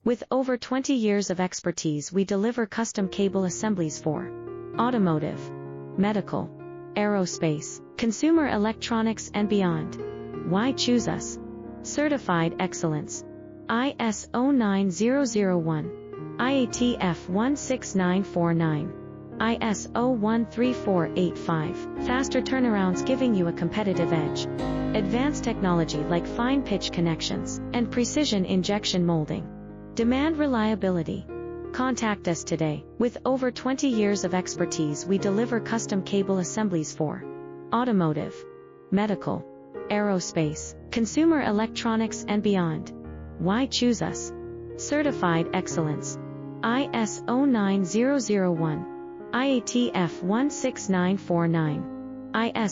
With over 20 years of expertise, we deliver custom cable assemblies for automotive, medical, aerospace, consumer electronics and beyond. Why choose us? Certified excellence. ISO 9001, IATF 16949, ISO 13485. Faster turnarounds giving you a competitive edge. Advanced technology like fine pitch connections and precision injection molding. Demand reliability. Contact us today. With over 20 years of expertise, we deliver custom cable assemblies for automotive, medical, aerospace, consumer electronics and beyond. Why choose us? Certified excellence. ISO 9001, IATF 16949, ISO